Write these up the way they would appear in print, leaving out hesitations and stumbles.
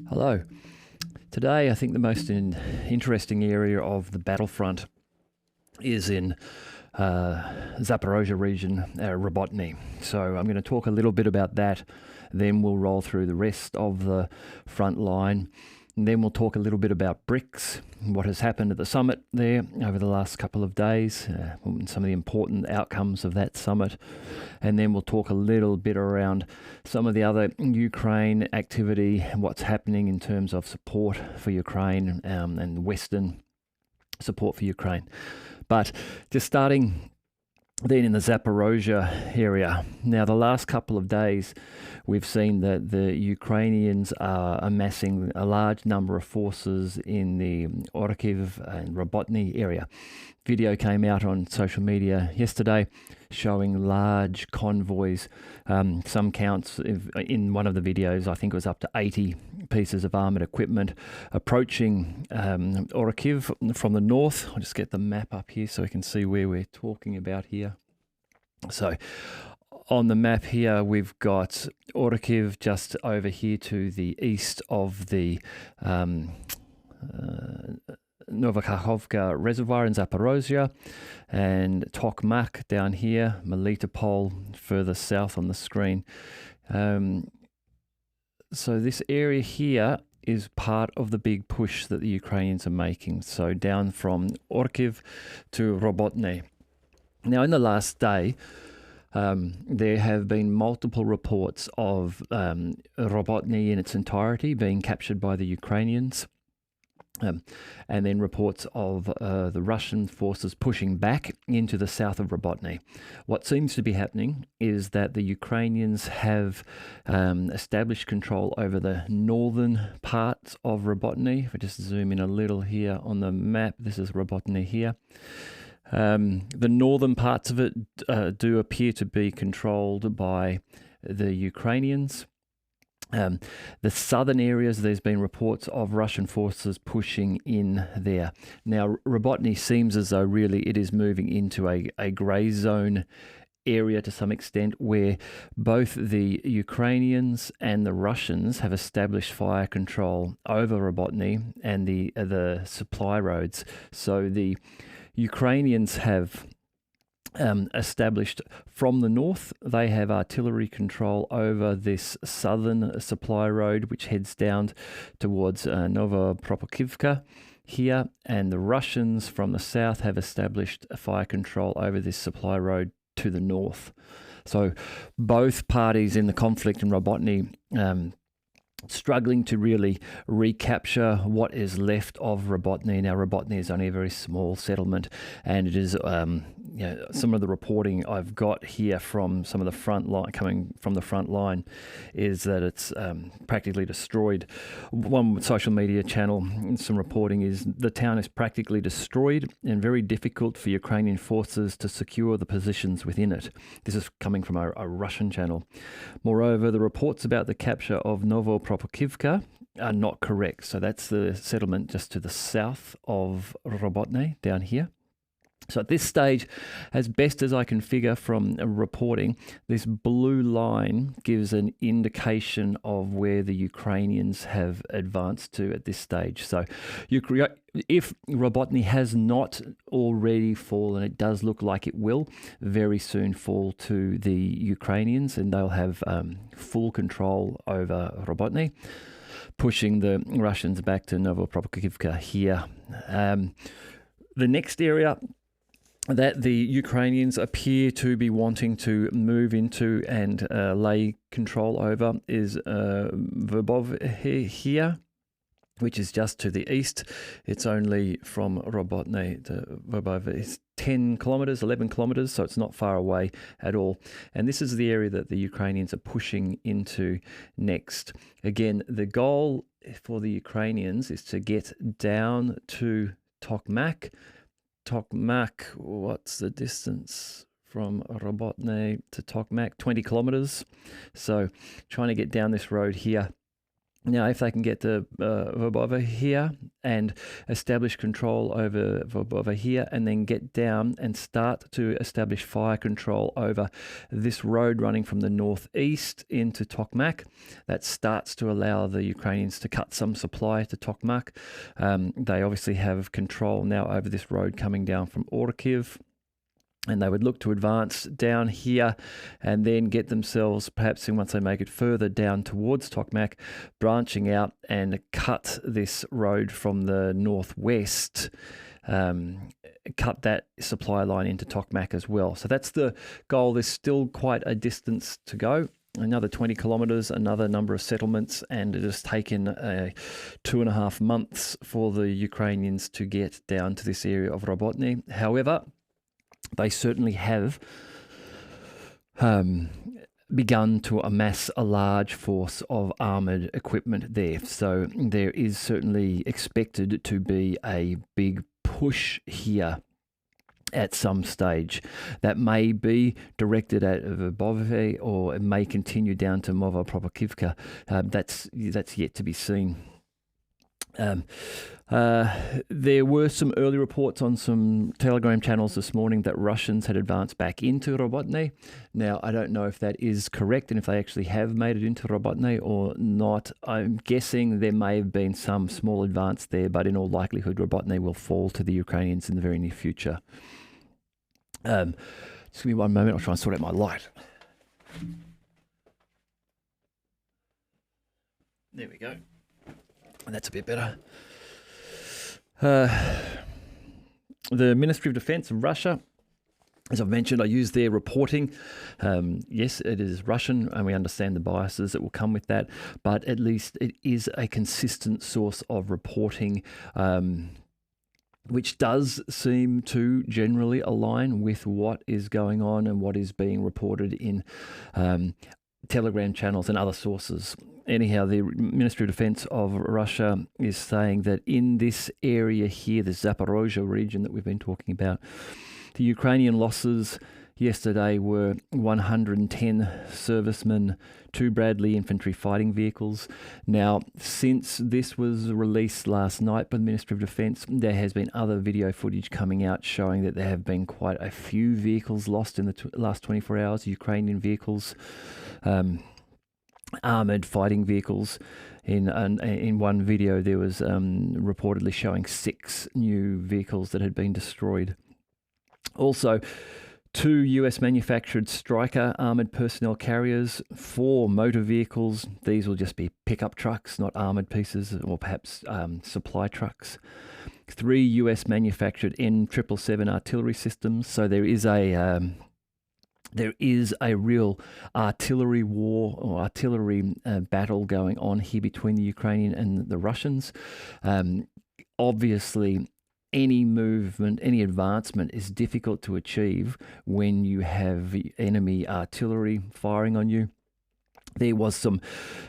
Hello. Today, I think the most interesting area of the battlefront is in Zaporozhye region, Robotyne. So I'm going to talk a little bit about that, then we'll roll through the rest of the front line. And then we'll talk a little bit about BRICS, what has happened at the summit there over the last couple of days, some of the important outcomes of that summit. And then we'll talk a little bit around some of the other Ukraine activity, what's happening in terms of support for Ukraine and Western support for Ukraine. But just starting then in the Zaporozhye area. Now, the last couple of days, we've seen that the Ukrainians are amassing a large number of forces in the Orkiv and Robotyne area. Video came out on social media yesterday showing large convoys. Some counts in one of the videos, I think it was up to 80 pieces of armoured equipment approaching Orkiv from the north. I'll just get the map up here so we can see where we're talking about here. So on the map here, we've got Orkiv just over here to the east of the Novokakhovka Reservoir in Zaporozhye, and Tokmak down here, Melitopol further south on the screen. So this area here is part of the big push that the Ukrainians are making. So down from Orkiv to Robotyne. Now, in the last day, there have been multiple reports of Robotyne in its entirety being captured by the Ukrainians. And then reports of the Russian forces pushing back into the south of Robotyne. What seems to be happening is that the Ukrainians have established control over the northern parts of Robotyne. If I just zoom in a little here on the map, this is Robotyne here. The northern parts of it do appear to be controlled by the Ukrainians. The southern areas, there's been reports of Russian forces pushing in there. Now, Robotyne seems as though really it is moving into a grey zone area to some extent, where both the Ukrainians and the Russians have established fire control over Robotyne and the supply roads. So the Ukrainians have established from the north, they have artillery control over this southern supply road, which heads down towards Novopropokivka here, and the Russians from the south have established fire control over this supply road to the north. So both parties in the conflict in Robotyne struggling to really recapture what is left of Robotyne. Now, Robotyne is only a very small settlement, and it is some of the reporting I've got here from some of the front line, coming from the front line, is that it's practically destroyed. One social media channel, some reporting is the town is practically destroyed and very difficult for Ukrainian forces to secure the positions within it. This is coming from a Russian channel. Moreover, the reports about the capture of Novopropokivka are not correct. So that's the settlement just to the south of Robotyne down here. So at this stage, as best as I can figure from reporting, this blue line gives an indication of where the Ukrainians have advanced to at this stage. So if Robotyne has not already fallen, it does look like it will very soon fall to the Ukrainians, and they'll have full control over Robotyne, pushing the Russians back to Novopropokivka here. The next area that the Ukrainians appear to be wanting to move into and lay control over is Verbov here, which is just to the east. It's only from Robotyne to Verbov. It's 10 kilometers, 11 kilometers, so it's not far away at all. And this is the area that the Ukrainians are pushing into next. Again, the goal for the Ukrainians is to get down to Tokmak. Tokmak, what's the distance from Robotyne to Tokmak? 20 kilometers. So trying to get down this road here Now, if they can get to Verbova here and establish control over Verbova here, and then get down and start to establish fire control over this road running from the northeast into Tokmak, that starts to allow the Ukrainians to cut some supply to Tokmak. They obviously have control now over this road coming down from Orkiv. And they would look to advance down here and then get themselves, perhaps once they make it further down towards Tokmak, branching out and cut this road from the northwest, cut that supply line into Tokmak as well. So that's the goal. There's still quite a distance to go. Another 20 kilometers, another number of settlements, and it has taken 2.5 months for the Ukrainians to get down to this area of Robotyne. However, they certainly have begun to amass a large force of armoured equipment there. So there is certainly expected to be a big push here at some stage that may be directed at Verbove, or it may continue down to Novopropokivka. That's yet to be seen. There were some early reports on some Telegram channels this morning that Russians had advanced back into Robotyne. Now, I don't know if that is correct and if they actually have made it into Robotyne or not. I'm guessing there may have been some small advance there, but in all likelihood, Robotyne will fall to the Ukrainians in the very near future. Just give me one moment. I'll try and sort out my light. There we go. And that's a bit better. The Ministry of Defense of Russia, as I've mentioned, I use their reporting. Yes, it is Russian, and we understand the biases that will come with that, but at least it is a consistent source of reporting, which does seem to generally align with what is going on and what is being reported in Telegram channels and other sources. Anyhow, the Ministry of Defense of Russia is saying that in this area here, the Zaporozhye region that we've been talking about, the Ukrainian losses yesterday were 110 servicemen, 2 Bradley infantry fighting vehicles. Now, since this was released last night by the Ministry of Defense, there has been other video footage coming out showing that there have been quite a few vehicles lost in the last 24 hours, Ukrainian vehicles. Armoured fighting vehicles. In one video, there was reportedly showing 6 new vehicles that had been destroyed. Also, 2 US manufactured Striker armoured personnel carriers, 4 motor vehicles. These will just be pickup trucks, not armoured pieces, or perhaps supply trucks. 3 US manufactured N777 artillery systems. So there is a real artillery war or artillery battle going on here between the Ukrainian and the Russians. Obviously, any movement, any advancement is difficult to achieve when you have enemy artillery firing on you. There was some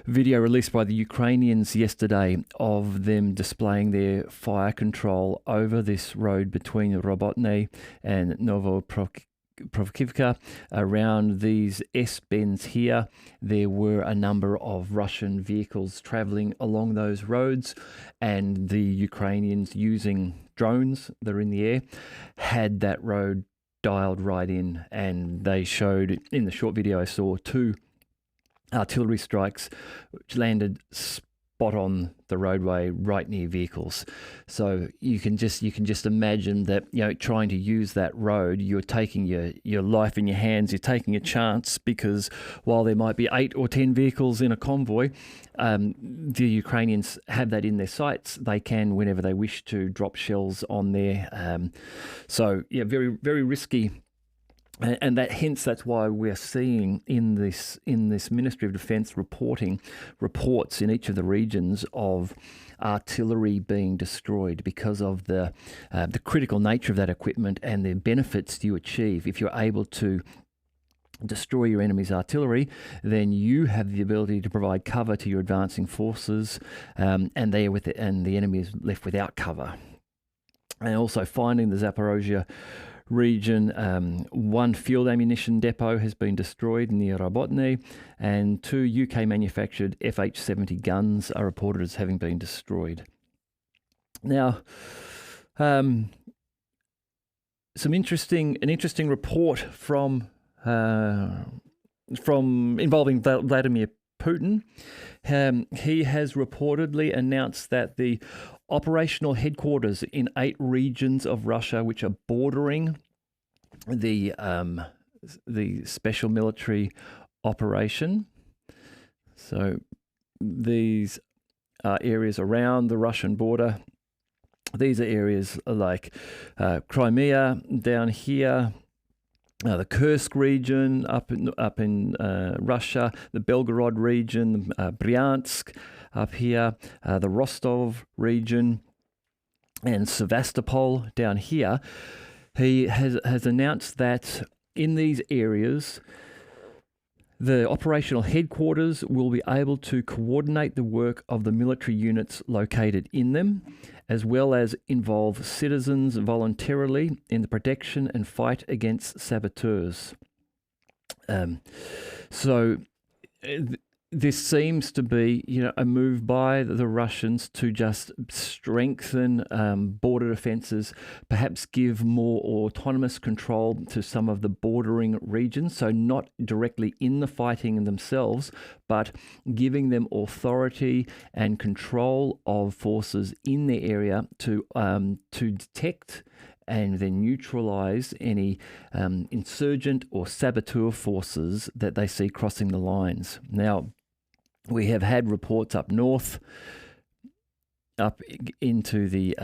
video released by the Ukrainians yesterday of them displaying their fire control over this road between Robotyne and Novoprovkivka. Around these S-bends here, there were a number of Russian vehicles traveling along those roads, and the Ukrainians, using drones that are in the air, had that road dialed right in, and they showed, in the short video I saw, 2 artillery strikes which landed spot on the roadway right near vehicles. So you can just imagine that, you know, trying to use that road, you're taking your life in your hands, you're taking a chance, because while there might be 8 or 10 vehicles in a convoy, the Ukrainians have that in their sights. They can, whenever they wish to, drop shells on there. So yeah, very, very risky. And that's why we're seeing in this Ministry of Defense reports in each of the regions of artillery being destroyed, because of the critical nature of that equipment and the benefits you achieve. If you're able to destroy your enemy's artillery, then you have the ability to provide cover to your advancing forces, and the enemy is left without cover. And also, finding the Zaporozhye region, one field ammunition depot has been destroyed near Robotyne, and 2 UK-manufactured FH-70 guns are reported as having been destroyed. Now, an interesting report from involving Vladimir Putin. He has reportedly announced that the operational headquarters in 8 regions of Russia, which are bordering the special military operation. So these are areas around the Russian border. These are areas like Crimea down here, the Kursk region up in Russia, the Belgorod region, Bryansk up here, the Rostov region, and Sevastopol down here. He has announced that in these areas, the operational headquarters will be able to coordinate the work of the military units located in them, as well as involve citizens voluntarily in the protection and fight against saboteurs. This seems to be, a move by the Russians to just strengthen border defences, perhaps give more autonomous control to some of the bordering regions. So not directly in the fighting themselves, but giving them authority and control of forces in the area to detect and then neutralise any insurgent or saboteur forces that they see crossing the lines. Now, we have had reports up north, up into the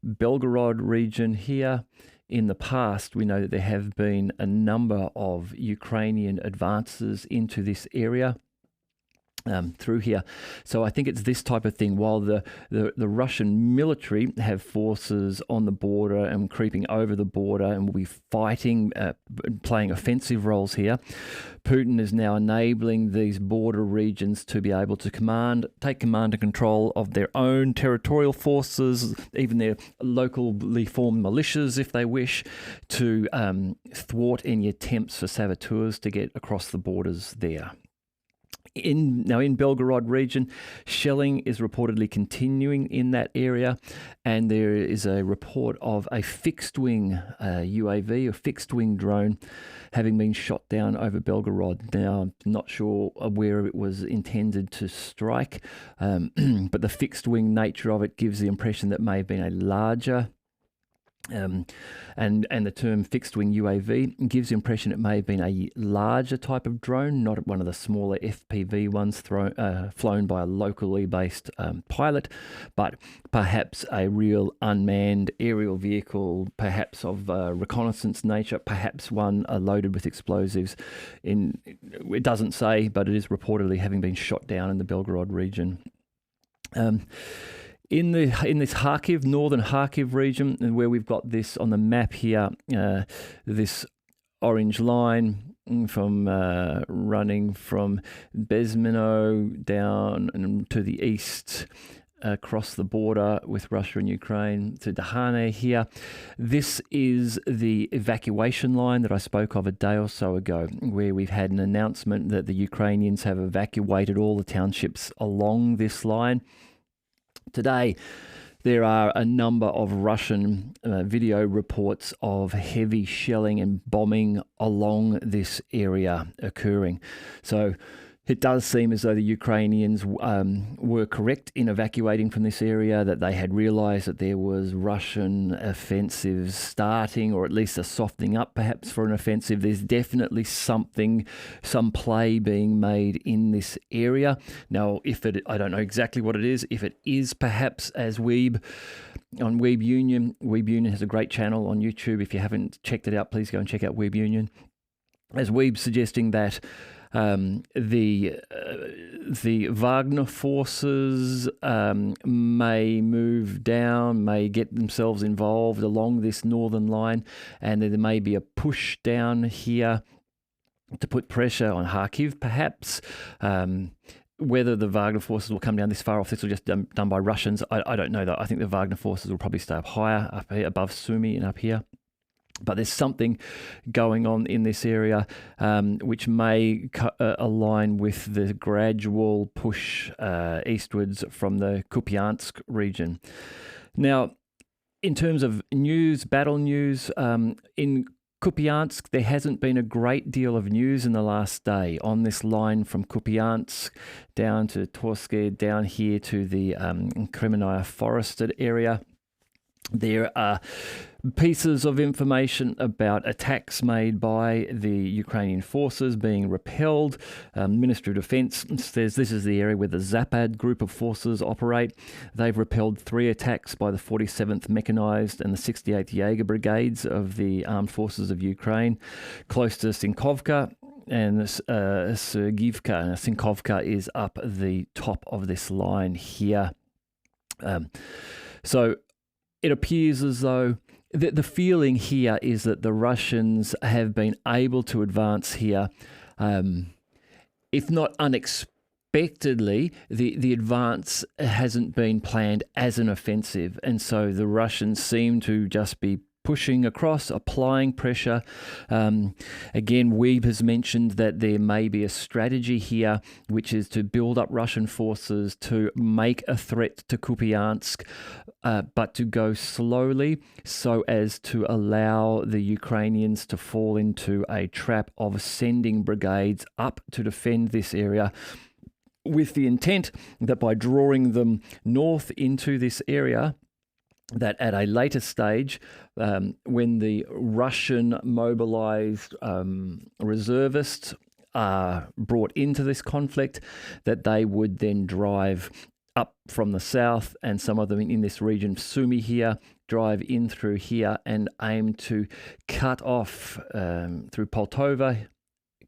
Belgorod region here. In the past, we know that there have been a number of Ukrainian advances into this area. Through here. So I think it's this type of thing. While the Russian military have forces on the border and creeping over the border and will be fighting, playing offensive roles here, Putin is now enabling these border regions to be able to take command and control of their own territorial forces, even their locally formed militias, if they wish, to thwart any attempts for saboteurs to get across the borders there. In Belgorod region, shelling is reportedly continuing in that area, and there is a report of a fixed-wing UAV, a fixed-wing drone, having been shot down over Belgorod. Now, I'm not sure where it was intended to strike, but the fixed-wing nature of it gives the impression that it may have been a larger and the term fixed-wing UAV gives the impression it may have been a larger type of drone, not one of the smaller FPV ones flown by a locally based pilot, but perhaps a real unmanned aerial vehicle, perhaps of reconnaissance nature, perhaps one loaded with explosives. It doesn't say, but it is reportedly having been shot down in the Belgorod region. In this Kharkiv, northern Kharkiv region, and where we've got this on the map here, this orange line from running from Bezmino down to the east, across the border with Russia and Ukraine to Dahane here. This is the evacuation line that I spoke of a day or so ago, where we've had an announcement that the Ukrainians have evacuated all the townships along this line. Today, there are a number of Russian video reports of heavy shelling and bombing along this area occurring. So it does seem as though the Ukrainians were correct in evacuating from this area, that they had realised that there was Russian offensives starting, or at least a softening up perhaps for an offensive. There's definitely some play being made in this area. Now, I don't know exactly what it is. If it is perhaps as Weeb Union has a great channel on YouTube. If you haven't checked it out, please go and check out Weeb Union. As Weeb suggesting that the Wagner forces may move down, may get themselves involved along this northern line, and there may be a push down here to put pressure on Kharkiv, perhaps. Whether the Wagner forces will come down this far off, this will just done by Russians, I don't know, though. I think the Wagner forces will probably stay up higher, up here above Sumy and up here. But there's something going on in this area which may align with the gradual push eastwards from the Kupiansk region. Now, in terms of news, battle news, in Kupiansk, there hasn't been a great deal of news in the last day on this line from Kupiansk down to Torske, down here to the Kremenaya forested area. There are pieces of information about attacks made by the Ukrainian forces being repelled. Ministry of Defense says this is the area where the Zapad group of forces operate. They've repelled 3 attacks by the 47th Mechanized and the 68th Jaeger Brigades of the Armed Forces of Ukraine, close to Sinkovka and Sergivka. And Sinkovka is up the top of this line here. So it appears as though the feeling here is that the Russians have been able to advance here, if not unexpectedly, the advance hasn't been planned as an offensive. And so the Russians seem to just be pushing across, applying pressure. Again, Weeb has mentioned that there may be a strategy here, which is to build up Russian forces to make a threat to Kupiansk, but to go slowly so as to allow the Ukrainians to fall into a trap of sending brigades up to defend this area, with the intent that by drawing them north into this area, that at a later stage, when the Russian mobilized reservists are brought into this conflict, that they would then drive up from the south, and some of them in this region, Sumy here, drive in through here and aim to cut off through Poltava,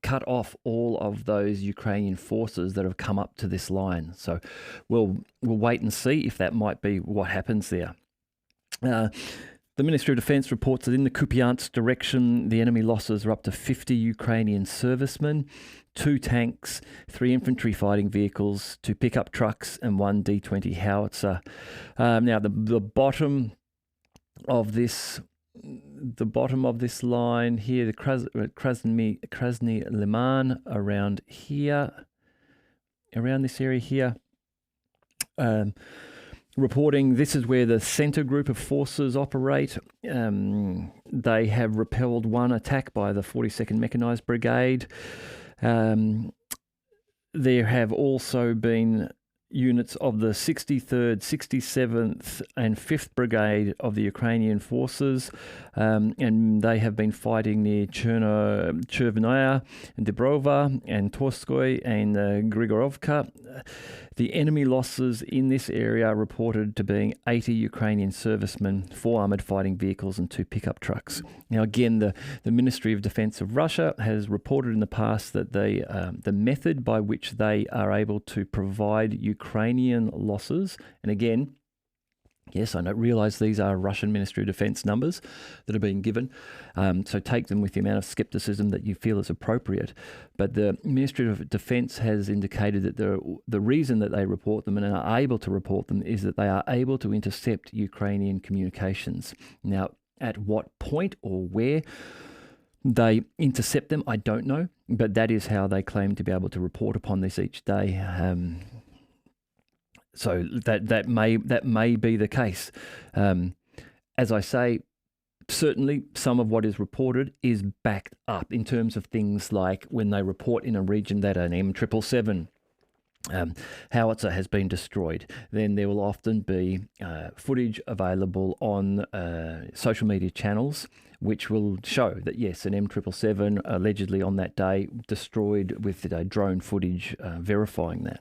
cut off all of those Ukrainian forces that have come up to this line. So we'll wait and see if that might be what happens there. The Ministry of Defense reports that in the Kupiansk direction, the enemy losses are up to 50 Ukrainian servicemen, 2 tanks, 3 infantry fighting vehicles, 2 pickup trucks, and 1 D-20 howitzer. Now, the bottom of this line here, the Krasny Liman, around here, around this area here. Reporting this is where the centre group of forces operate. They have repelled 1 attack by the 42nd Mechanised Brigade. There have also been units of the 63rd, 67th and 5th Brigade of the Ukrainian forces, and they have been fighting near Chervenaya, Debrova and Torskoy and Grigorovka. The enemy losses in this area are reported to being 80 Ukrainian servicemen, 4 armoured fighting vehicles and 2 pickup trucks. Now again, the Ministry of Defense of Russia has reported in the past that the method by which they are able to provide Ukrainian losses, and again, yes, I realise these are Russian Ministry of Defense numbers that are being given, so take them with the amount of scepticism that you feel is appropriate. But the Ministry of Defense has indicated that the reason that they report them and are able to report them is that they are able to intercept Ukrainian communications. Now, at what point or where they intercept them, I don't know, but that is how they claim to be able to report upon this each day. So that may be the case. As I say, certainly some of what is reported is backed up in terms of things like when they report in a region that an M777 howitzer has been destroyed, then there will often be footage available on social media channels which will show that yes, an M777 allegedly on that day destroyed, with drone footage verifying that.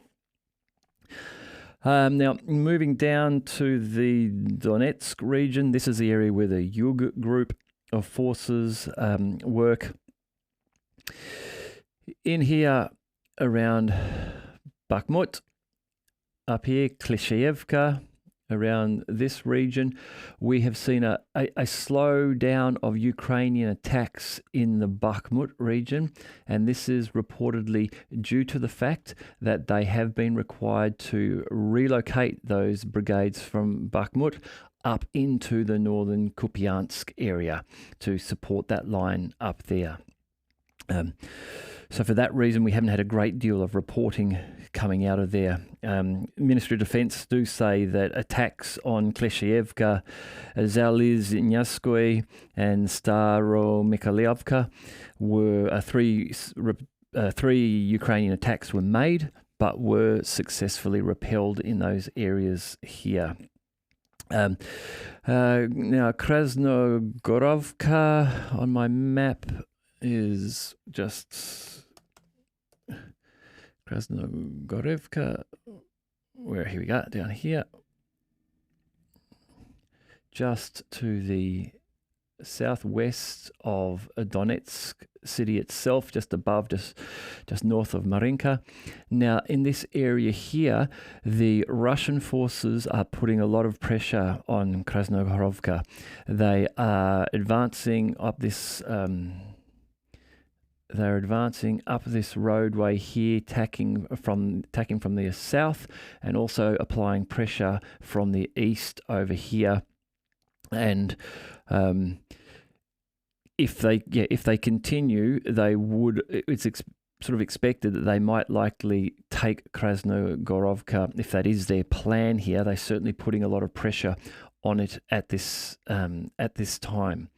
Now, moving down to the Donetsk region, this is the area where the Yug group of forces work. In here, around Bakhmut, up here, Klishevka, around this region, we have seen a slowdown of Ukrainian attacks in the Bakhmut region, and this is reportedly due to the fact that they have been required to relocate those brigades from Bakhmut up into the northern Kupiansk area to support that line up there. So for that reason, we haven't had a great deal of reporting coming out of there. Ministry of Defence do say that attacks on Kleshchevka, Zaliznyskoye and Staromykhailovka were three Ukrainian attacks were made, but were successfully repelled in those areas here. Now, Krasnogorovka on my map is just Krasnogorovka. Here we go, down here, just to the southwest of Donetsk city itself, just above, just north of Marinka. Now, in this area here, the Russian forces are putting a lot of pressure on Krasnogorovka. They are advancing up this. They're advancing up this roadway here, attacking from the south, and also applying pressure from the east over here. And if they continue, they would. It's sort of expected that they might likely take Krasnogorovka if that is their plan here. They're certainly putting a lot of pressure on it at this time.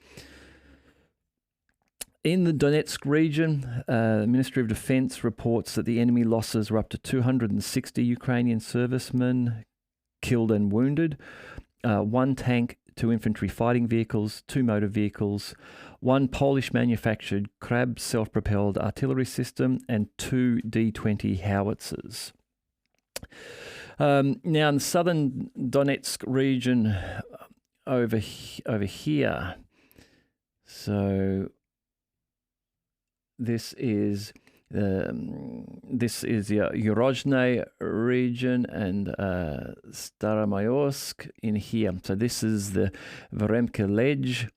In the Donetsk region, the Ministry of Defence reports that the enemy losses were up to 260 Ukrainian servicemen killed and wounded, 1 tank, 2 infantry fighting vehicles, 2 motor vehicles, 1 Polish-manufactured Krab self-propelled artillery system, and 2 D-20 howitzers. Now, in the southern Donetsk region over here, so this is the Urozhny region and Staromayorsk in here. So this is the Veremke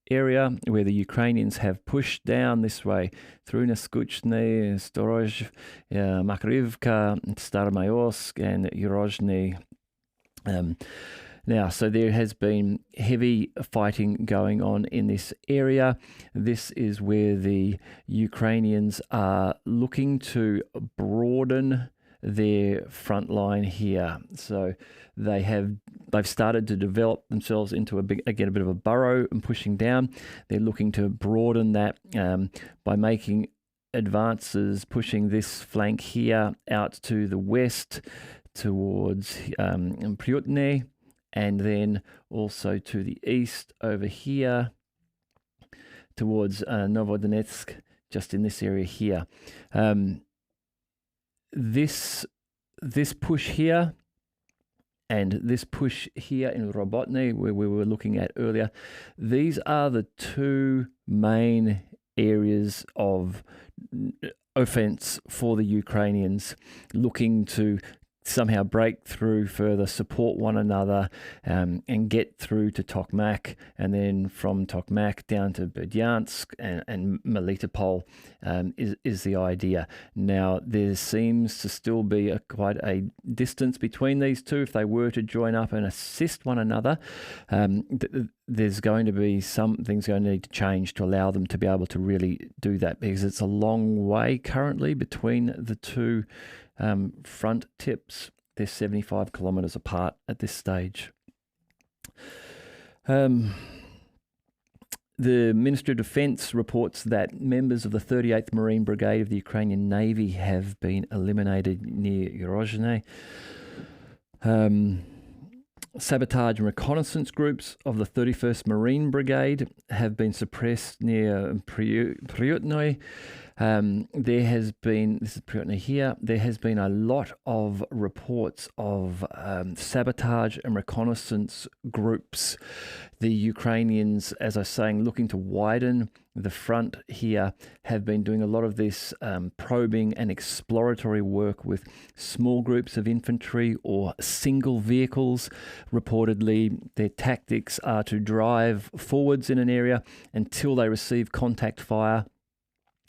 area where the Ukrainians have pushed down this way through Neskuchny, Storozh, Makarivka, Staromayorsk, and Urozhny. Now, so there has been heavy fighting going on in this area. This is where the Ukrainians are looking to broaden their front line here. So they've started to develop themselves into a bit of a burrow and pushing down. They're looking to broaden that by making advances, pushing this flank here out to the west towards Pryutny, and then also to the east over here towards Novodonetsk, just in this area here. This push here and this push here in Robotyne, where we were looking at earlier, these are the 2 main areas of offense for the Ukrainians, looking to somehow break through further, support one another, and get through to Tokmak, and then from Tokmak down to Berdyansk and Melitopol is the idea. Now, there seems to still be quite a distance between these two. If they were to join up and assist one another, there's going to be something's going to need to change to allow them to be able to really do that, because it's a long way currently between the two front tips. They're 75 kilometres apart at this stage. The Ministry of Defence reports that members of the 38th Marine Brigade of the Ukrainian Navy have been eliminated near Urozhny. Sabotage and reconnaissance groups of the 31st Marine Brigade have been suppressed near Pryutny. There has been, this is Pryutny here, there has been a lot of reports of sabotage and reconnaissance groups. The Ukrainians, as I was saying, looking to widen the front here, have been doing a lot of this probing and exploratory work with small groups of infantry or single vehicles. Reportedly, their tactics are to drive forwards in an area until they receive contact fire,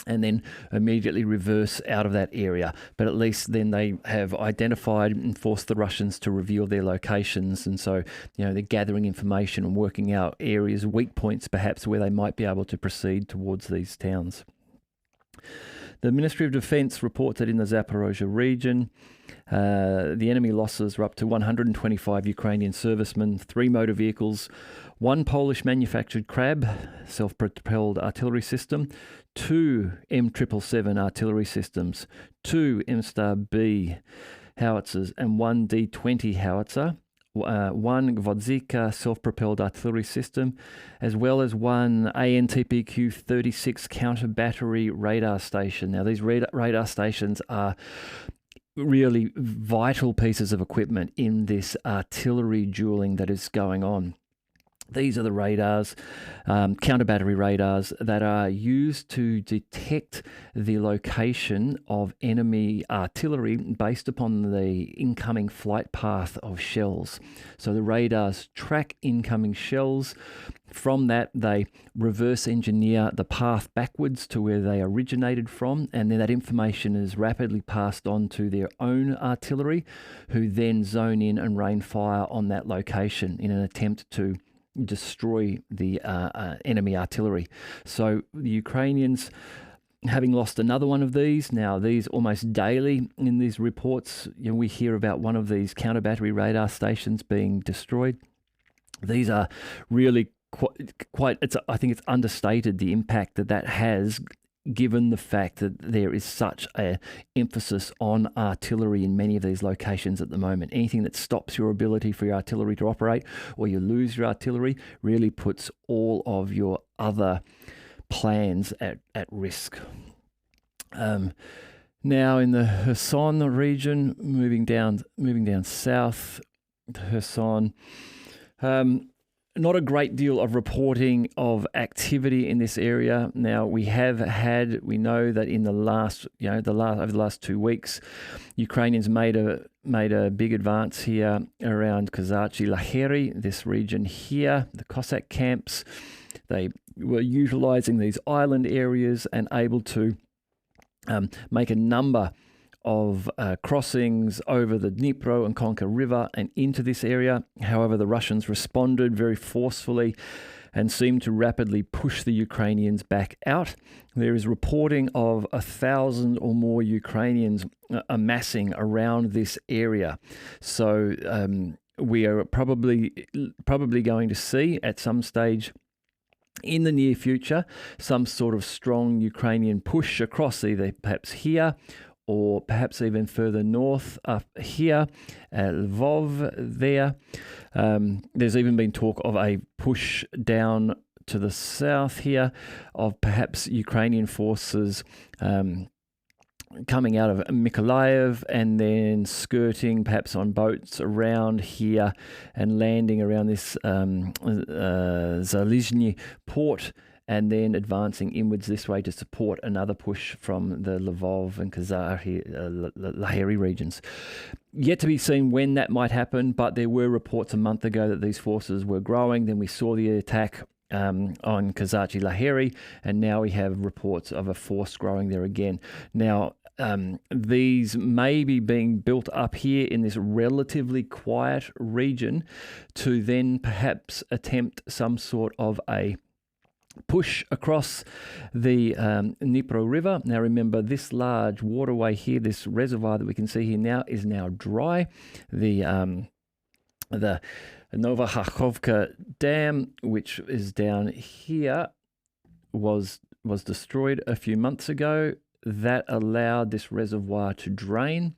and then immediately reverse out of that area. But at least then they have identified and forced the Russians to reveal their locations. And so, they're gathering information and working out areas, weak points perhaps, where they might be able to proceed towards these towns. The Ministry of Defence reports that in the Zaporozhye region, the enemy losses were up to 125 Ukrainian servicemen, 3 motor vehicles, 1 Polish manufactured Crab self-propelled artillery system, 2 M777 artillery systems, 2 M-Star-B howitzers, and 1 D-20 howitzer, 1 Gvozdika self-propelled artillery system, as well as 1 ANTPQ-36 counter-battery radar station. Now, these radar stations are really vital pieces of equipment in this artillery dueling that is going on. These are the radars, counter-battery radars, that are used to detect the location of enemy artillery based upon the incoming flight path of shells. So the radars track incoming shells. From that, they reverse engineer the path backwards to where they originated from, and then that information is rapidly passed on to their own artillery, who then zone in and rain fire on that location in an attempt to destroy the enemy artillery. So the Ukrainians, having lost another one of these, now these almost daily in these reports, we hear about one of these counter-battery radar stations being destroyed. These are really quite I think it's understated the impact that has, given the fact that there is such an emphasis on artillery in many of these locations at the moment. Anything that stops your ability for your artillery to operate, or you lose your artillery, really puts all of your other plans at risk. Now in the Kherson region, moving down south, Kherson, not a great deal of reporting of activity in this area. Now we know that in the last, over the last 2 weeks, Ukrainians made a big advance here around Kazachi Laheri, this region here, the Cossack camps. They were utilizing these island areas and able to make a number of crossings over the Dnipro and Konka River and into this area. However, the Russians responded very forcefully and seemed to rapidly push the Ukrainians back out. There is reporting of 1,000 or more Ukrainians amassing around this area. So we are probably going to see at some stage in the near future some sort of strong Ukrainian push across, either perhaps here or perhaps even further north up here at Lvov there. There's even been talk of a push down to the south here of perhaps Ukrainian forces coming out of Mykolaiv and then skirting perhaps on boats around here and landing around this Zalizhny port, and then advancing inwards this way to support another push from the Lvov and Laheri regions. Yet to be seen when that might happen, but there were reports a month ago that these forces were growing. Then we saw the attack on Kazachi Laheri, and now we have reports of a force growing there again. Now, these may be being built up here in this relatively quiet region to then perhaps attempt some sort of a push across the Dnipro River. Now remember, this large waterway here, this reservoir that we can see here now, is now dry. The Novokharkovka Dam, which is down here, was destroyed a few months ago. That allowed this reservoir to drain,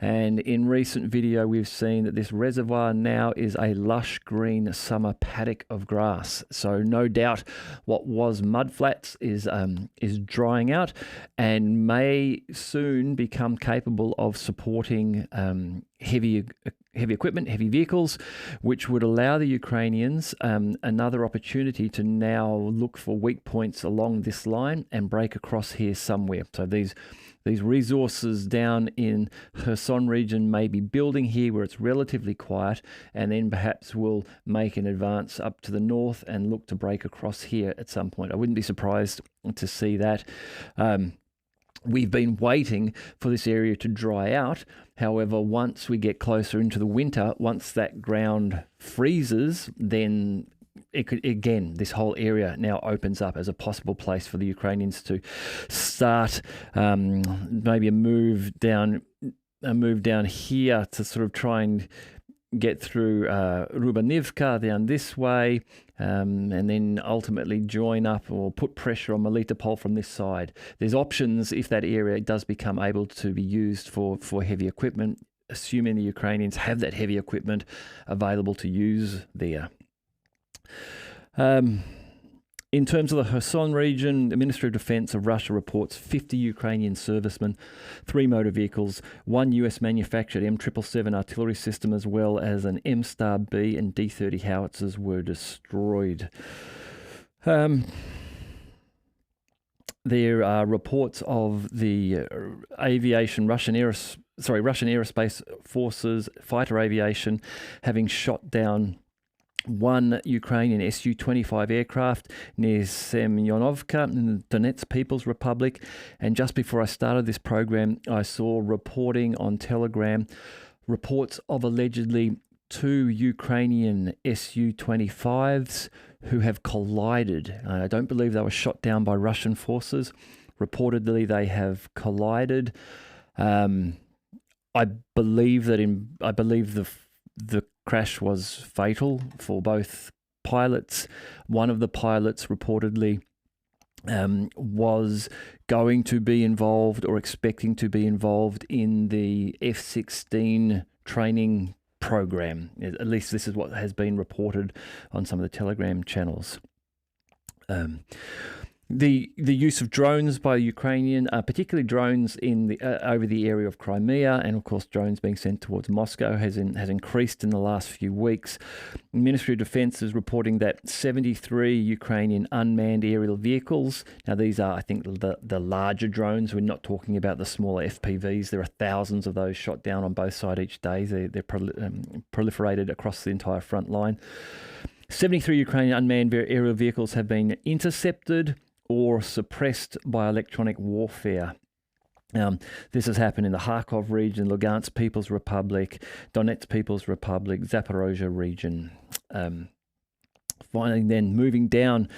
and in recent video we've seen that this reservoir now is a lush green summer paddock of grass. So no doubt what was mudflats is drying out and may soon become capable of supporting heavy heavy equipment, heavy vehicles, which would allow the Ukrainians another opportunity to now look for weak points along this line and break across here somewhere. So these resources down in Kherson region may be building here where it's relatively quiet, and then perhaps will make an advance up to the north and look to break across here at some point. I wouldn't be surprised to see that. We've been waiting for this area to dry out. However, once we get closer into the winter, once that ground freezes, then it could, again, this whole area now opens up as a possible place for the Ukrainians to start maybe a move down here to sort of try and get through Rubanivka down this way, and then ultimately join up or put pressure on Melitopol from this side. There's options if that area does become able to be used for heavy equipment, assuming the Ukrainians have that heavy equipment available to use there. In terms of the Kherson region, the Ministry of Defense of Russia reports 50 Ukrainian servicemen, 3 motor vehicles, 1 US-manufactured M777 artillery system, as well as an M-Star-B and D-30 howitzers were destroyed. There are reports of the Russian aerospace forces, fighter aviation, having shot down 1 Ukrainian Su-25 aircraft near Semyonovka in the Donetsk People's Republic. And just before I started this program, I saw reporting on Telegram reports of allegedly 2 Ukrainian Su-25s who have collided. I don't believe they were shot down by Russian forces. Reportedly, they have collided. I believe the crash was fatal for both pilots. One of the pilots reportedly was going to be involved or expecting to be involved in the F-16 training program. At least this is what has been reported on some of the Telegram channels. The use of drones by Ukrainian, particularly drones in the over the area of Crimea, and of course drones being sent towards Moscow, has increased in the last few weeks. The Ministry of Defense is reporting that 73 Ukrainian unmanned aerial vehicles. Now these are, I think, the larger drones. We're not talking about the smaller FPVs. There are thousands of those shot down on both sides each day. They're proliferated across the entire front line. 73 Ukrainian unmanned aerial vehicles have been intercepted or suppressed by electronic warfare. This has happened in the Kharkov region, Lugansk People's Republic, Donetsk People's Republic, Zaporozhye region. Finally, then moving down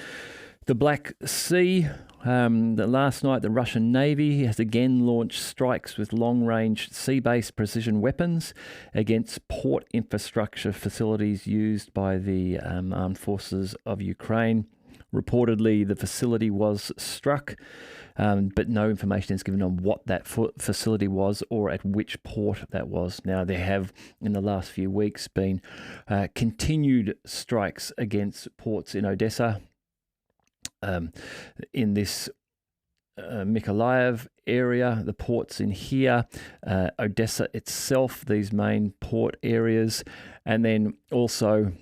the Black Sea, last night the Russian Navy has again launched strikes with long-range sea-based precision weapons against port infrastructure facilities used by the armed forces of Ukraine. Reportedly, the facility was struck, but no information is given on what that facility was or at which port that was. Now, there have, in the last few weeks, been continued strikes against ports in Odessa, in this Mykolaiv area, the ports in here, Odessa itself, these main port areas, and then also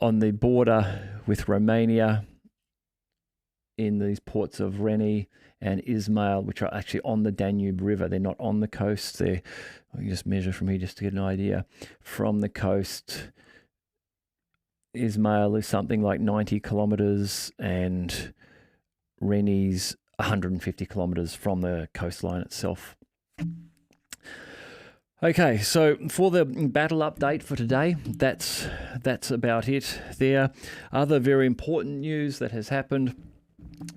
on the border with Romania, in these ports of Reni and Ismail, which are actually on the Danube River. They're not on the coast. You just measure from here just to get an idea. From the coast, Ismail is something like 90 kilometers and Reni's 150 kilometers from the coastline itself. Okay, so for the battle update for today, that's about it there. Other very important news that has happened: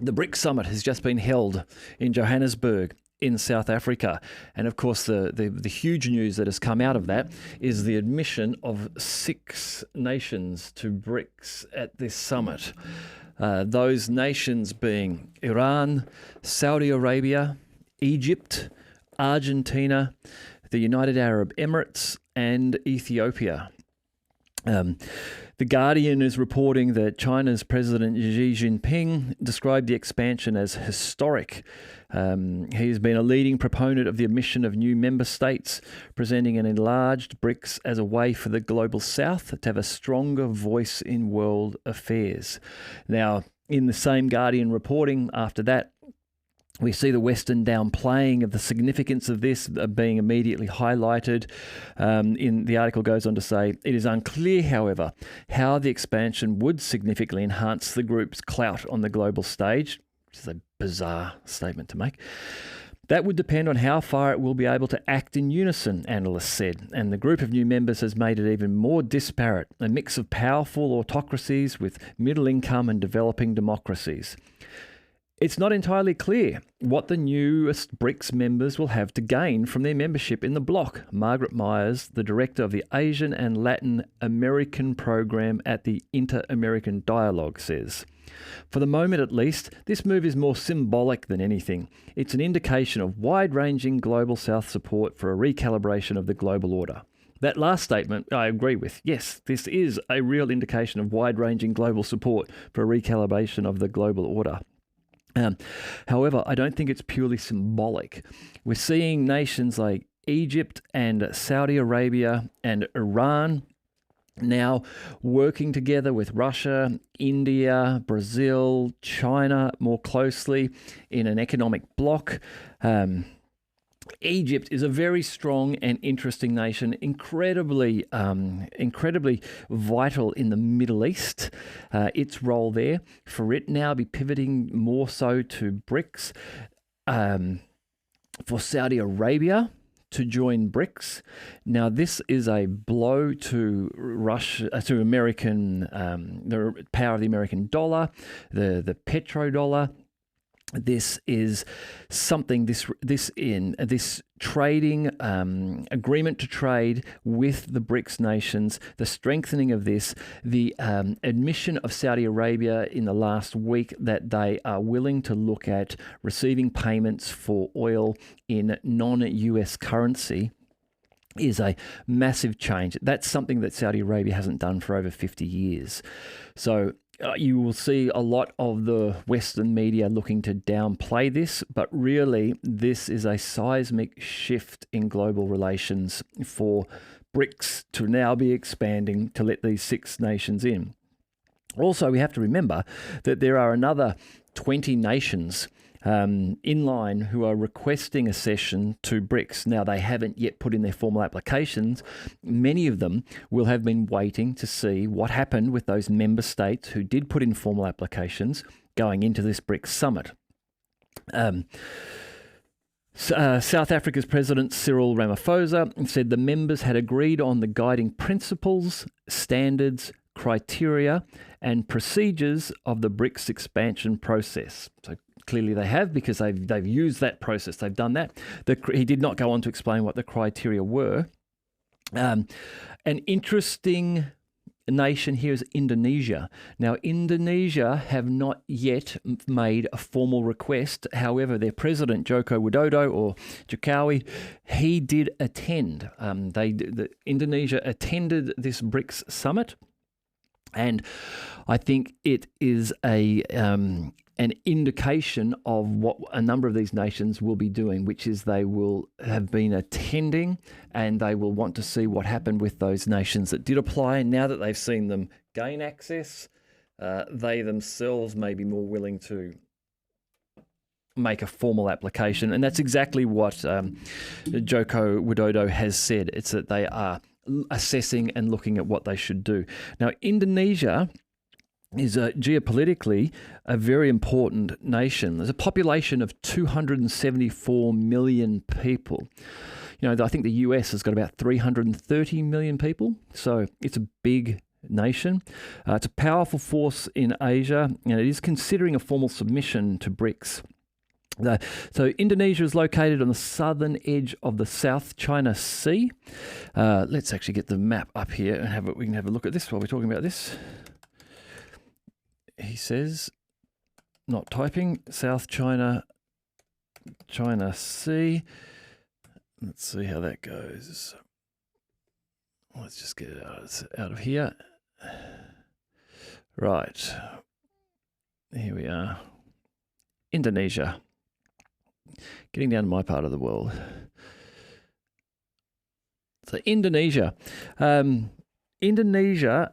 the BRICS summit has just been held in Johannesburg in South Africa. And of course, the huge news that has come out of that is the admission of 6 nations to BRICS at this summit. Those nations being Iran, Saudi Arabia, Egypt, Argentina, the United Arab Emirates, and Ethiopia. The Guardian is reporting that China's President Xi Jinping described the expansion as historic. He's been a leading proponent of the admission of new member states, presenting an enlarged BRICS as a way for the global south to have a stronger voice in world affairs. Now, in the same Guardian reporting after that, we see the Western downplaying of the significance of this being immediately highlighted. In the article goes on to say, it is unclear, however, how the expansion would significantly enhance the group's clout on the global stage, which is a bizarre statement to make. That would depend on how far it will be able to act in unison, analysts said, and the group of new members has made it even more disparate, a mix of powerful autocracies with middle-income and developing democracies. It's not entirely clear what the newest BRICS members will have to gain from their membership in the bloc, Margaret Myers, the director of the Asian and Latin American program at the Inter-American Dialogue, says. For the moment at least, this move is more symbolic than anything. It's an indication of wide-ranging global South support for a recalibration of the global order. That last statement, I agree with. Yes, this is a real indication of wide-ranging global support for a recalibration of the global order. However, I don't think it's purely symbolic. We're seeing nations like Egypt and Saudi Arabia and Iran now working together with Russia, India, Brazil, China more closely in an economic bloc. Egypt is a very strong and interesting nation, incredibly vital in the Middle East. Its role there, for it now be pivoting more so to BRICS, for Saudi Arabia to join BRICS. Now, this is a blow to Russia, to American, the power of the American dollar, the petrodollar. This is something, this trading agreement to trade with the BRICS nations, the strengthening of this, the admission of Saudi Arabia in the last week that they are willing to look at receiving payments for oil in non-US currency is a massive change. That's something that Saudi Arabia hasn't done for over 50 years. So you will see a lot of the Western media looking to downplay this, but really this is a seismic shift in global relations for BRICS to now be expanding to let these 6 nations in. Also, we have to remember that there are another 20 nations in line who are requesting accession to BRICS. Now, they haven't yet put in their formal applications. Many of them will have been waiting to see what happened with those member states who did put in formal applications going into this BRICS summit. South Africa's President Cyril Ramaphosa said the members had agreed on the guiding principles, standards, criteria, and procedures of the BRICS expansion process. So clearly they have, because they've used that process. They've done that. He did not go on to explain what the criteria were. An interesting nation here is Indonesia. Now, Indonesia have not yet made a formal request. However, their president, Joko Widodo, or Jokowi, he did attend. Indonesia attended this BRICS summit. And I think it is an indication of what a number of these nations will be doing, which is they will have been attending and they will want to see what happened with those nations that did apply. And now that they've seen them gain access, they themselves may be more willing to make a formal application. And that's exactly what Joko Widodo has said. It's that they are assessing and looking at what they should do. Now, Indonesia is geopolitically a very important nation. There's a population of 274 million people. You know, I think the US has got about 330 million people, so it's a big nation. It's a powerful force in Asia, and it is considering a formal submission to BRICS. So Indonesia is located on the southern edge of the South China Sea. Let's actually get the map up here and we can have a look at this while we're talking about this. He says, not typing, South China Sea. Let's see how that goes. let's just get it out of here. Right. Here we are. Indonesia. Getting down to my part of the world. So Indonesia. Indonesia,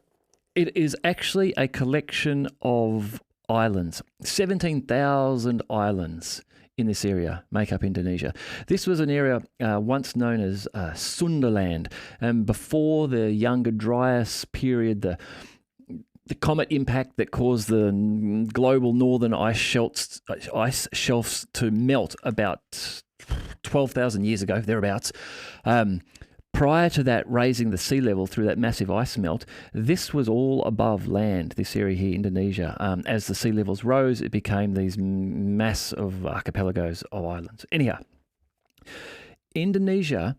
it is actually a collection of islands. 17,000 islands in this area make up Indonesia. This was an area once known as Sundaland. And before the Younger Dryas period, the comet impact that caused the global northern ice shelves to melt about 12,000 years ago, thereabouts. Prior to that, raising the sea level through that massive ice melt, this was all above land, this area here, Indonesia. As the sea levels rose, it became these mass of archipelagos of islands. Anyhow, Indonesia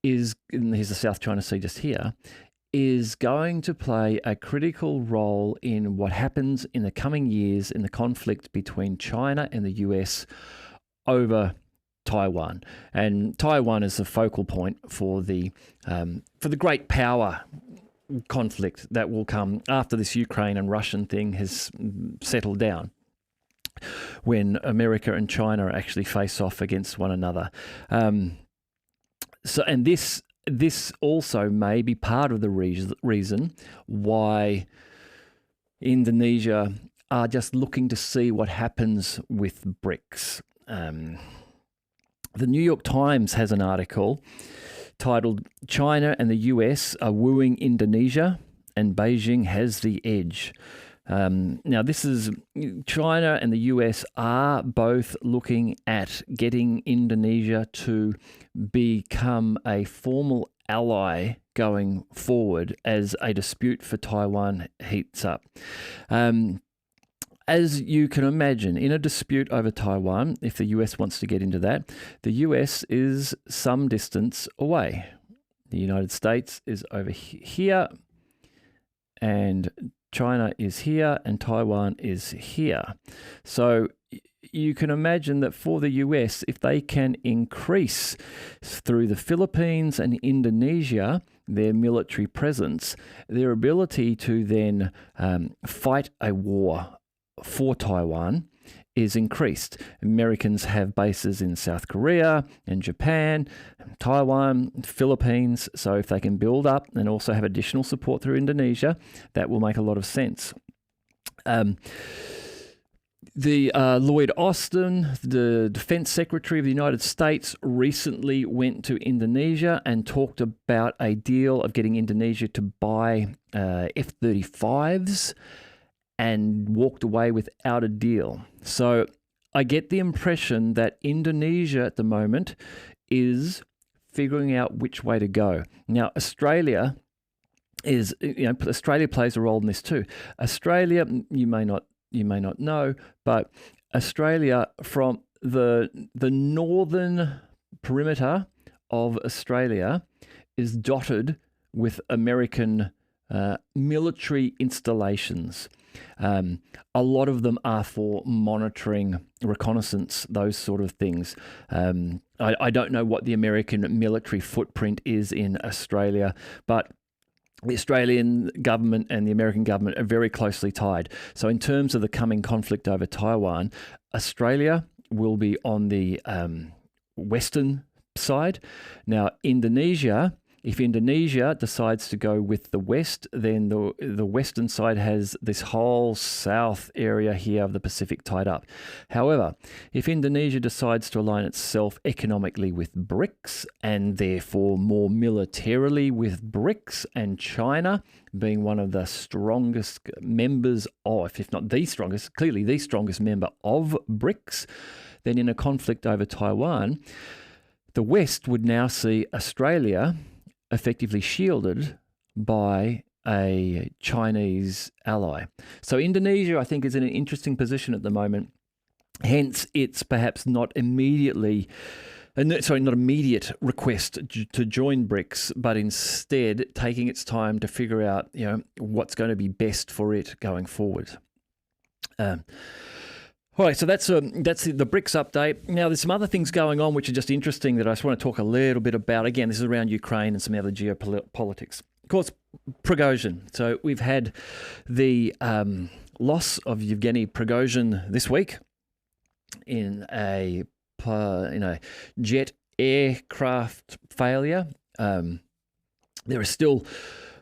is, and here's the South China Sea just here, is going to play a critical role in what happens in the coming years in the conflict between China and the US over Taiwan. And Taiwan is the focal point for the great power conflict that will come after this Ukraine and Russian thing has settled down, when America and China actually face off against one another. And this also may be part of the reason why Indonesia are just looking to see what happens with BRICS. The New York Times has an article titled "China and the US are wooing Indonesia and Beijing has the edge." Now, this is China and the US are both looking at getting Indonesia to become a formal ally going forward as a dispute for Taiwan heats up. As you can imagine, in a dispute over Taiwan, if the US wants to get into that, the US is some distance away. The United States is over here, and China is here, and Taiwan is here. So you can imagine that for the US, if they can increase through the Philippines and Indonesia their military presence, their ability to then fight a war for Taiwan is increased. Americans have bases in South Korea and Japan, Taiwan, Philippines. So if they can build up and also have additional support through Indonesia, that will make a lot of sense. Lloyd Austin, the Defense Secretary of the United States, recently went to Indonesia and talked about a deal of getting Indonesia to buy F-35s, and walked away without a deal. So I get the impression that Indonesia at the moment is figuring out which way to go. Now, Australia plays a role in this too. Australia, you may not know, but Australia, from the northern perimeter of Australia, is dotted with American military installations. A lot of them are for monitoring, reconnaissance, those sort of things. I don't know what the American military footprint is in Australia, but the Australian government and the American government are very closely tied. So in terms of the coming conflict over Taiwan, Australia will be on the western side. Now, Indonesia, if Indonesia decides to go with the West, then the western side has this whole south area here of the Pacific tied up. However, if Indonesia decides to align itself economically with BRICS and therefore more militarily with BRICS, and China being one of the strongest members of, if not the strongest, clearly the strongest member of BRICS, then in a conflict over Taiwan, the West would now see Australia effectively shielded by a Chinese ally. So Indonesia, I think, is in an interesting position at the moment. Hence, it's perhaps not immediate request to join BRICS, but instead taking its time to figure out, what's going to be best for it going forward. All right, so that's the BRICS update. Now, there's some other things going on which are just interesting that I just want to talk a little bit about. Again, this is around Ukraine and some other geopolitics. Of course, Prigozhin. So we've had the loss of Yevgeny Prigozhin this week in a jet aircraft failure. There are still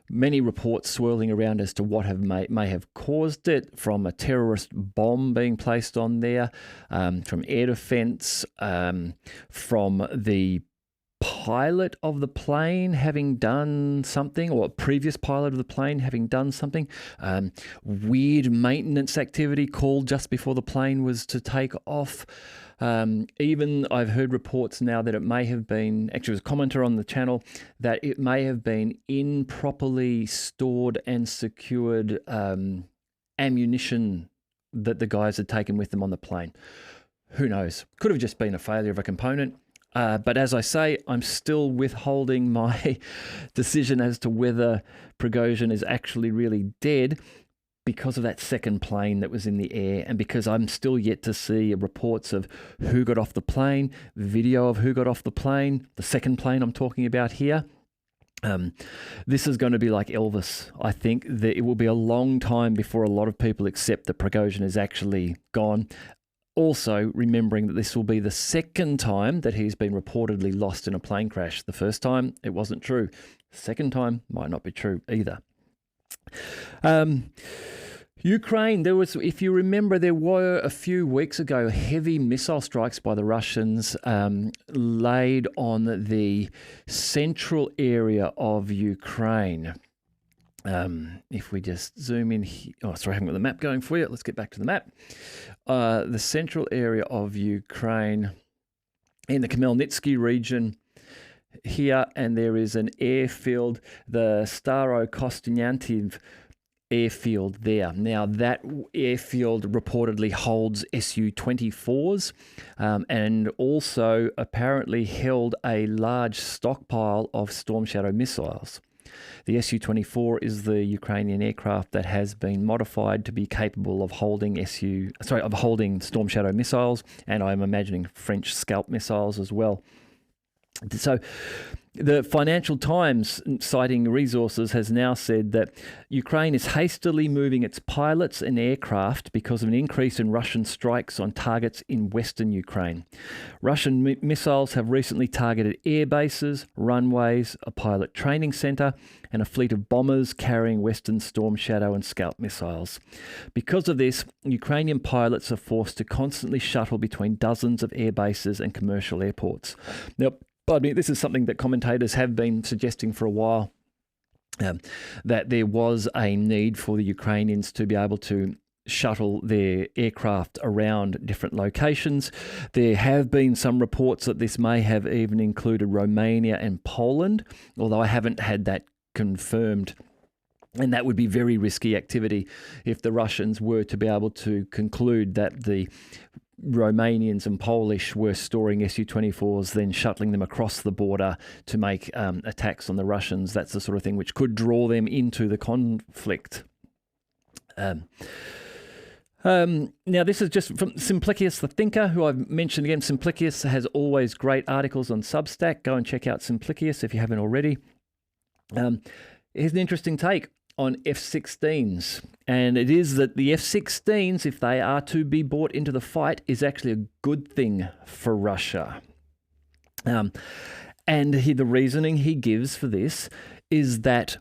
many reports swirling around as to what may have caused it, from a terrorist bomb being placed on there, from air defense, from the pilot of the plane having done something, or a previous pilot of the plane having done something, weird maintenance activity called just before the plane was to take off. Even I've heard reports now that it may have been, actually it was a commenter on the channel, that it may have been improperly stored and secured ammunition that the guys had taken with them on the plane. Who knows? Could have just been a failure of a component. But as I say, I'm still withholding my decision as to whether Prigozhin is actually really dead, because of that second plane that was in the air, and because I'm still yet to see reports of who got off the plane, video of who got off the plane, the second plane I'm talking about here. This is going to be like Elvis. I think that it will be a long time before a lot of people accept that Prigozhin is actually gone. Also, remembering that this will be the second time that he's been reportedly lost in a plane crash. The first time, it wasn't true. The second time might not be true either. Ukraine, if you remember, there were a few weeks ago heavy missile strikes by the Russians laid on the central area of Ukraine. If we just zoom in here, I haven't got the map going for you. Let's get back to the map. The central area of Ukraine in the Khmelnytsky region here, and there is an airfield, the Staro-Kostanyantiv airfield there. Now, that airfield reportedly holds Su-24s and also apparently held a large stockpile of Storm Shadow missiles. The Su-24 is the Ukrainian aircraft that has been modified to be capable of holding Storm Shadow missiles, and I'm imagining French Scalp missiles as well. So the Financial Times, citing resources, has now said that Ukraine is hastily moving its pilots and aircraft because of an increase in Russian strikes on targets in western Ukraine. Russian missiles have recently targeted air bases, runways, a pilot training center, and a fleet of bombers carrying Western Storm Shadow and Scalp missiles. Because of this, Ukrainian pilots are forced to constantly shuttle between dozens of air bases and commercial airports. Now, this is something that commentators have been suggesting for a while, that there was a need for the Ukrainians to be able to shuttle their aircraft around different locations. There have been some reports that this may have even included Romania and Poland, although I haven't had that confirmed. And that would be very risky activity if the Russians were to be able to conclude that the Romanians and Polish were storing Su-24s, then shuttling them across the border to make attacks on the Russians. That's the sort of thing which could draw them into the conflict. Now, this is just from Simplicius the Thinker, who I've mentioned again. Simplicius has always great articles on Substack. Go and check out Simplicius if you haven't already. Here's an interesting take on F-16s, and it is that the F-16s, if they are to be brought into the fight, is actually a good thing for Russia. And the reasoning he gives for this is that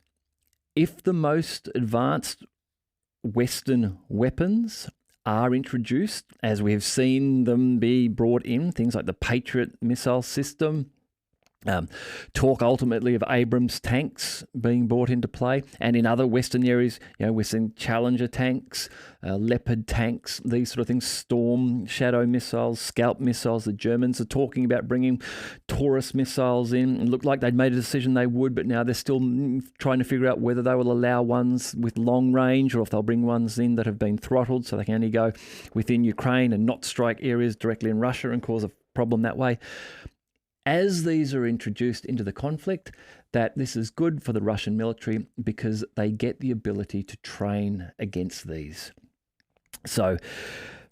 if the most advanced Western weapons are introduced, as we have seen them be brought in, things like the Patriot missile system, talk ultimately of Abrams tanks being brought into play, and in other Western areas, we're seeing Challenger tanks, Leopard tanks, these sort of things, Storm Shadow missiles, Scalp missiles. The Germans are talking about bringing Taurus missiles in. It looked like they'd made a decision they would, but now they're still trying to figure out whether they will allow ones with long range or if they'll bring ones in that have been throttled so they can only go within Ukraine and not strike areas directly in Russia and cause a problem that way. As these are introduced into the conflict, that this is good for the Russian military because they get the ability to train against these. So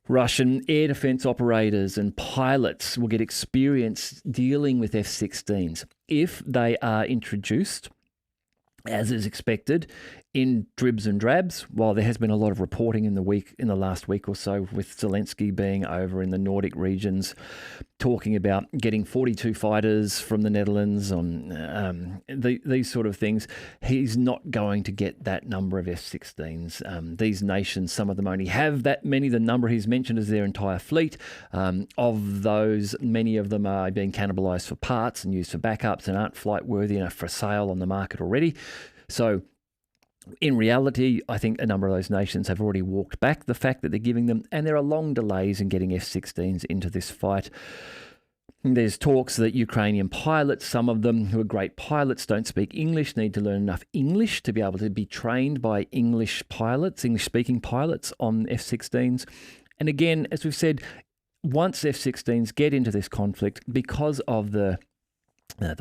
Russian air defense operators and pilots will get experience dealing with F-16s if they are introduced as is expected, in dribs and drabs. While there has been a lot of reporting in the last week or so, with Zelensky being over in the Nordic regions, talking about getting 42 fighters from the Netherlands on these sort of things, he's not going to get that number of F-16s. These nations, some of them only have that many. The number he's mentioned is their entire fleet. Of those, many of them are being cannibalised for parts and used for backups and aren't flight worthy enough for sale on the market already. So in reality, I think a number of those nations have already walked back the fact that they're giving them, and there are long delays in getting F-16s into this fight. There's talks that Ukrainian pilots, some of them who are great pilots, don't speak English, need to learn enough English to be able to be trained by English pilots, English-speaking pilots on F-16s. And again, as we've said, once F-16s get into this conflict, because of the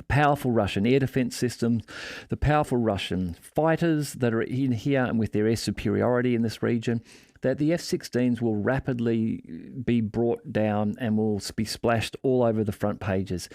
powerful Russian air defense systems, the powerful Russian fighters that are in here and with their air superiority in this region, that the F-16s will rapidly be brought down and will be splashed all over the front pages.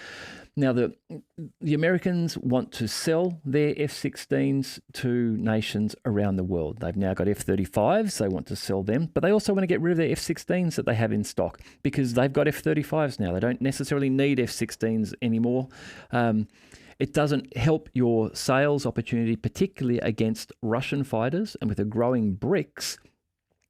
Now, the Americans want to sell their F-16s to nations around the world. They've now got F-35s. They want to sell them, but they also want to get rid of their F-16s that they have in stock because they've got F-35s now. They don't necessarily need F-16s anymore. It doesn't help your sales opportunity, particularly against Russian fighters, and with a growing BRICS.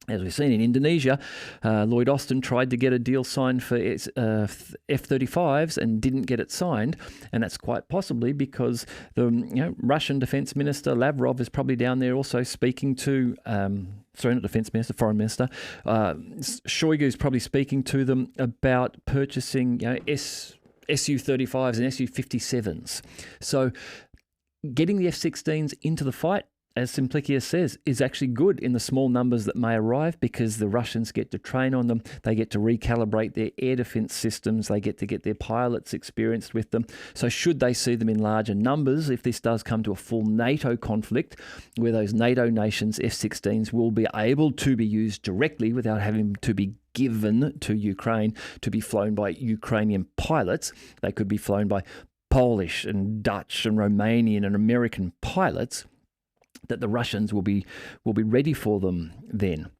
As we've seen in Indonesia, Lloyd Austin tried to get a deal signed for F-35s and didn't get it signed, and that's quite possibly because the Russian Defense Minister Lavrov is probably down there also speaking to, not Defense Minister, Foreign Minister, Shoigu is probably speaking to them about purchasing Su-35s and Su-57s. So getting the F-16s into the fight, as Simplicius says, is actually good in the small numbers that may arrive because the Russians get to train on them. They get to recalibrate their air defense systems. They get to get their pilots experienced with them. So should they see them in larger numbers, if this does come to a full NATO conflict where those NATO nations' F-16s will be able to be used directly without having to be given to Ukraine to be flown by Ukrainian pilots, they could be flown by Polish and Dutch and Romanian and American pilots, that the Russians will be ready for them then.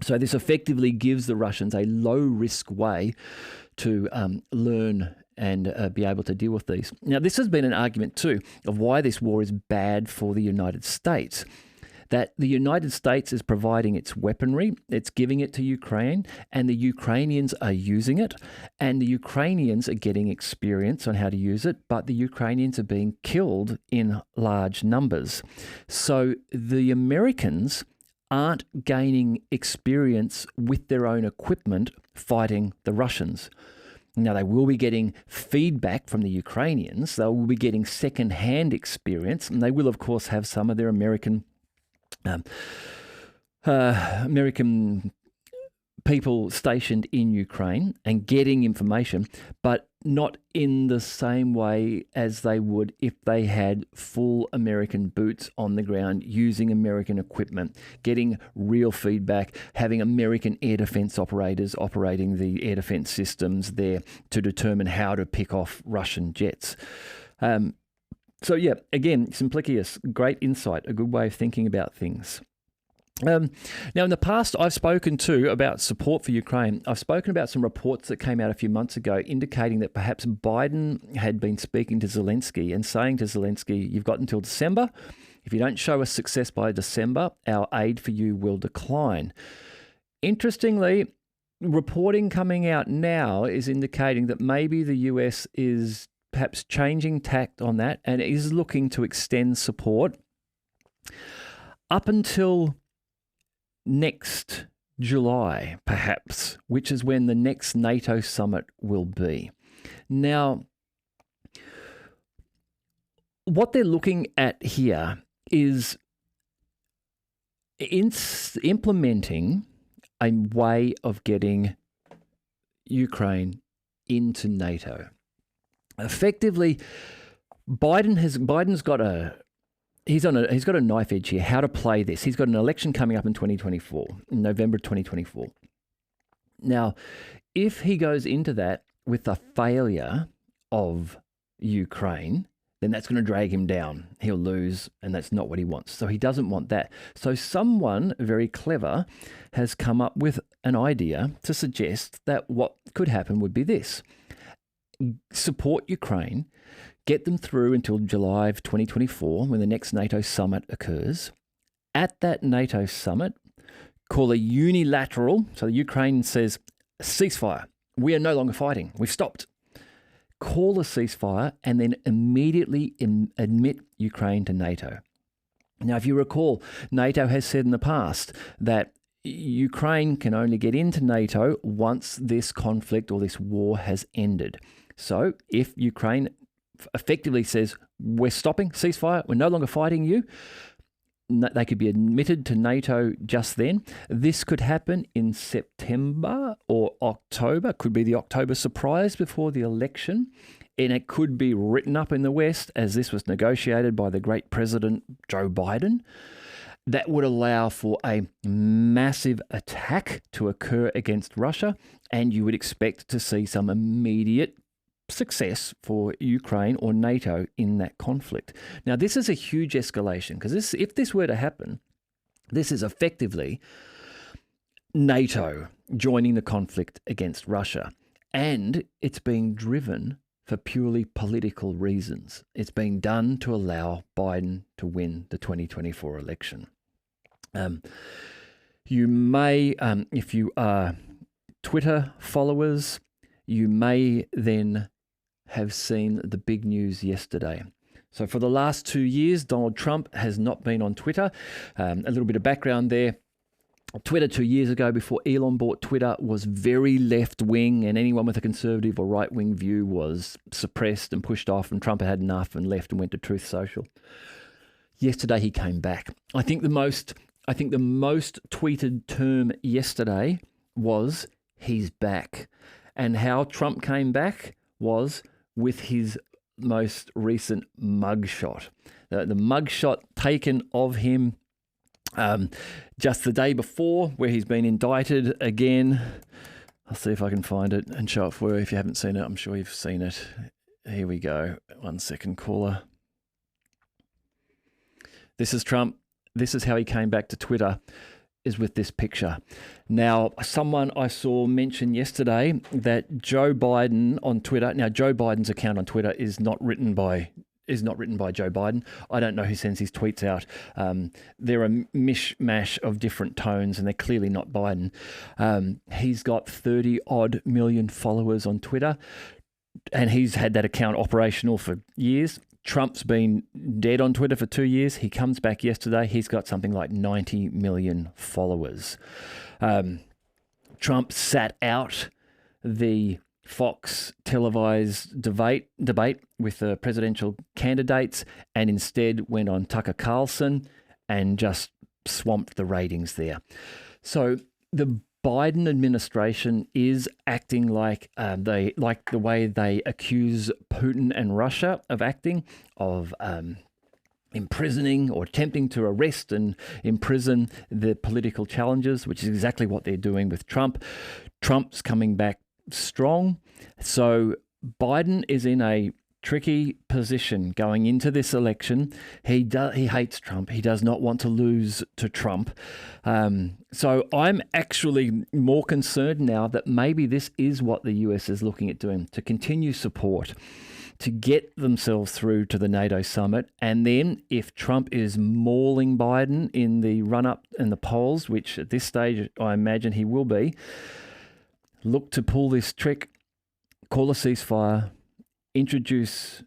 So this effectively gives the Russians a low-risk way to learn and be able to deal with these. Now, this has been an argument too of why this war is bad for the United States. That the United States is providing its weaponry, it's giving it to Ukraine, and the Ukrainians are using it, and the Ukrainians are getting experience on how to use it, but the Ukrainians are being killed in large numbers. So the Americans aren't gaining experience with their own equipment fighting the Russians. Now, they will be getting feedback from the Ukrainians, they will be getting second-hand experience, and they will, of course, have some of their American people stationed in Ukraine and getting information, but not in the same way as they would if they had full American boots on the ground using American equipment, getting real feedback, having American air defense operators operating the air defense systems there to determine how to pick off Russian jets. So yeah, again, Simplicius, great insight, a good way of thinking about things. Now, in the past, I've spoken too about support for Ukraine. I've spoken about some reports that came out a few months ago indicating that perhaps Biden had been speaking to Zelensky and saying to Zelensky, you've got until December. If you don't show us success by December, our aid for you will decline. Interestingly, reporting coming out now is indicating that maybe the US is perhaps changing tact on that and is looking to extend support up until next July, perhaps, which is when the next NATO summit will be. Now, what they're looking at here is implementing a way of getting Ukraine into NATO. Effectively, Biden's got a knife edge here. How to play this? He's got an election coming up in 2024, in November 2024. Now, if he goes into that with a failure of Ukraine, then that's going to drag him down. He'll lose, and that's not what he wants. So he doesn't want that. So someone very clever has come up with an idea to suggest that what could happen would be this. Support Ukraine, get them through until July of 2024 when the next NATO summit occurs. At that NATO summit, call a unilateral, so Ukraine says, ceasefire. We are no longer fighting. We've stopped. Call a ceasefire and then immediately admit Ukraine to NATO. Now, if you recall, NATO has said in the past that Ukraine can only get into NATO once this conflict or this war has ended. So if Ukraine effectively says, we're stopping, ceasefire, we're no longer fighting you, they could be admitted to NATO just then. This could happen in September or October. Could be the October surprise before the election. And it could be written up in the West as this was negotiated by the great President Joe Biden. That would allow for a massive attack to occur against Russia. And you would expect to see some immediate success for Ukraine or NATO in that conflict. Now, this is a huge escalation because if this were to happen, this is effectively NATO joining the conflict against Russia. And it's being driven for purely political reasons. It's being done to allow Biden to win the 2024 election. You may, if you are Twitter followers, you may then have seen the big news yesterday. So for the last 2 years, Donald Trump has not been on Twitter. A little bit of background there. Twitter 2 years ago, before Elon bought Twitter, was very left-wing, and anyone with a conservative or right-wing view was suppressed and pushed off, and Trump had enough and left and went to Truth Social. Yesterday, he came back. I think the most tweeted term yesterday was, he's back. And how Trump came back was with his most recent mugshot. The mugshot taken of him just the day before, where he's been indicted again. I'll see if I can find it and show it for you. If you haven't seen it, I'm sure you've seen it. Here we go. 1 second, caller. This is Trump. This is how he came back to Twitter, is with this picture. Now, someone I saw mention yesterday that Joe Biden on Twitter, now Joe Biden's account on Twitter is not written by Joe Biden. I don't know who sends his tweets out. They're a mishmash of different tones, and they're clearly not Biden. He's got 30-odd million followers on Twitter, and he's had that account operational for years. Trump's been dead on Twitter for 2 years. He comes back yesterday. He's got something like 90 million followers. Trump sat out the Fox televised debate with the presidential candidates and instead went on Tucker Carlson and just swamped the ratings there. So the Biden administration is acting like the way they accuse Putin and Russia of acting, of imprisoning or attempting to arrest and imprison the political challengers, which is exactly what they're doing with Trump. Trump's coming back strong. So Biden is in a tricky position going into this election. He hates Trump. He does not want to lose to Trump. So I'm actually more concerned now that maybe this is what the US is looking at doing, to continue support, to get themselves through to the NATO summit. And then if Trump is mauling Biden in the run-up in the polls, which at this stage I imagine he will be, look to pull this trick, call a ceasefire, introduce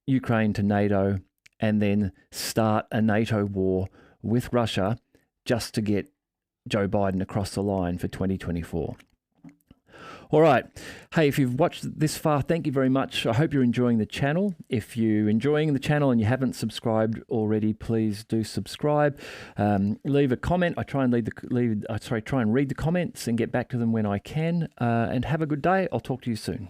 Ukraine to NATO, and then start a NATO war with Russia just to get Joe Biden across the line for 2024. All right. Hey, if you've watched this far, thank you very much. I hope you're enjoying the channel. If you're enjoying the channel and you haven't subscribed already, please do subscribe. Leave a comment. I try and read the comments and get back to them when I can. And have a good day. I'll talk to you soon.